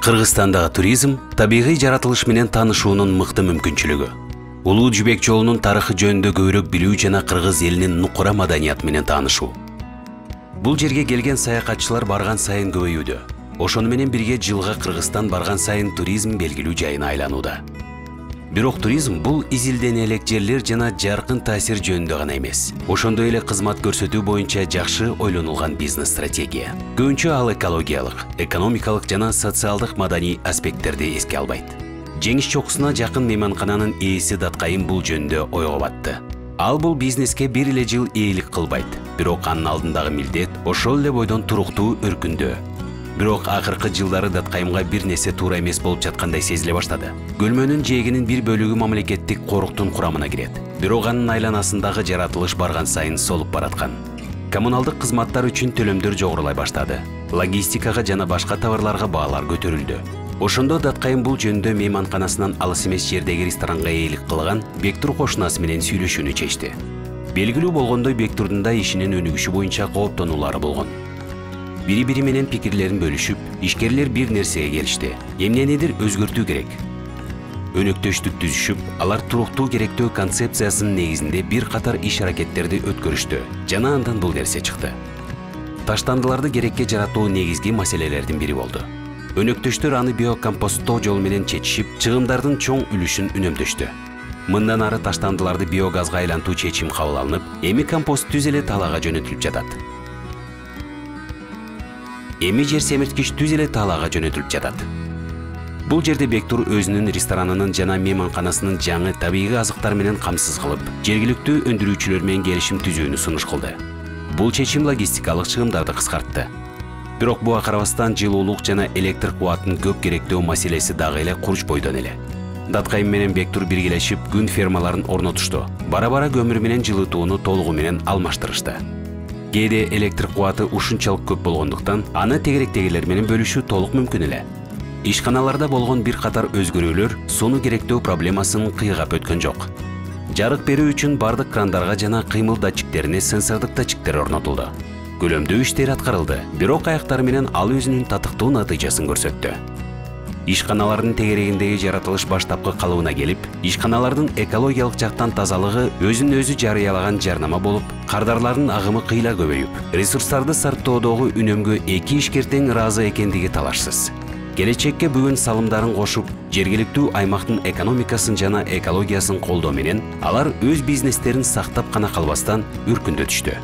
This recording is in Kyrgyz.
Кыргызстандагы туризм табигый жаратылыш менен таанышуунун мыкты мүмкүнчүлүгү. Улуу Жибек жолунун тарыхы жөнүндө көбүрөөк билүү жана кыргыз элинин нукура маданият менен таанышуу. Бул жерге келген саякатчылар барган сайын көбөйүүдө. Ошону менен бирге жылга Кыргызстан барган сайын туризм белгилүү жайына айланууда. Бирок туризм бул изилденелек жерлер жана жаркын таасир жөнүндө гана эмес. Ошондой эле кызмат көрсөтүү боюнча жакшы ойлонулган бизнес стратегия. Көбүнчө ал экологиялык, экономикалык жана социалдык маданий аспекттерди эске албайт. Жеңиш чокусуна жакын мейманкананын ээси Даткайым бул жөнүндө ойго батты. Ал бул бизнеске бир эле жыл ээлик кылбайт, бирок анын алдындагы милдет ошол эле бойдон туруктуу өркүндөө. Бирок акыркы жылдары Даткайымга бир нерсе туура эмес болуп жаткандай сезиле баштады. Көлмөнүн жээгинин бир бөлүгү мамлекеттик коруктун курамына кирет. Бирок анын айланасындагы жаратылыш барган сайын солуп бараткан. Коммуналдык кызматтар үчүн төлөмдөр жогорулай баштады. Логистикага жана башка товарларга баалар көтөрүлдү. Ошондо Даткайым бул жөнүндө мейманканасынан алыс эмес жердеги ресторанга ээлик кылган Бектур кошунасы менен сүйлөшүүнү чечти. Белгилүү болгондой Бектурдун да ишинин өнүгүшү боюнча кооптонулары болгон. Бири-бири менен пикирлерин бөлүшүп, ишкерлер бир нерсеге келишти. Эмненидир өзгөртүү керек. Өнөктөштүк түзүшүп, алар туруктуу керектөө концепциясынын негизинде бир катар иш аракеттерди өткөрүштү. Жана андан бул нерсе чыкты. Таштандыларды керекке жаратуу негизги маселелердин бири болду. Өнөктөштөр аны биокомпосттоо жолу менен чечишип, чыгымдардын чоң үлүшүн үнөмдөштү. Мындан ары таштандыларды биогазга айлантуу чечим кабыл алынып, эми компост түз эле талаага жөнөтүлүп жатат. Эми жер семирткич түз эле талаага жөнөтүлүп жатат. Бул жерде Бектур өзүнүн ресторанынын жана мейманканасынын жаңы табигый азыктар менен камсыз кылып, жергиликтүү өндүрүүчүлөр менен келишим түзүүнү сунуш кылды. Бул чечим логистикалык чыгымдарды кыскартты. Бирок буга карабастан жылуулук жана электр кубатын көп керектөө маселеси дагы эле курч бойдон эле. Даткайым менен Бектур биргелешип күн фермаларын орнотушту. Бара-бара көмүр менен жылытууну толугу менен алмаштырышты. Кээде электр кубаты ушунчалык көп болгондуктан, аны тегеректегилер менен бөлүшүү толук мүмкүн эле. Ишканаларда болгон бир катар өзгөрүүлөр сууну керектөө проблемасын кыйгап өткөн жок. Жарык берүү үчүн бардык крандарга жана кыймыл датчиктерине сенсордук датчиктер орнотулду. Көлөмдүү иштер аткарылды, бирок аяктары менен ал өзүнүн татыктуу натыйжасын көрсөттү. Ишканалардын тегерегиндеги жаратылыш баштапкы калыбына келип, ишканалардын экологиялык жактан тазалыгы өзүн өзү жарыялаган жарнама болуп, кардарлардын агымы кыйла көбөйүп, ресурстарды сарптоодогу үнөмгө эки ишкер тең ыраазы экендиги талашсыз. Келечекке бүгүн салымдарын кошуп, жергиликтүү аймактын экономикасын жана экологиясын колдоо менен алар өз бизнестерин сактап гана калбастан өркүндө түштү.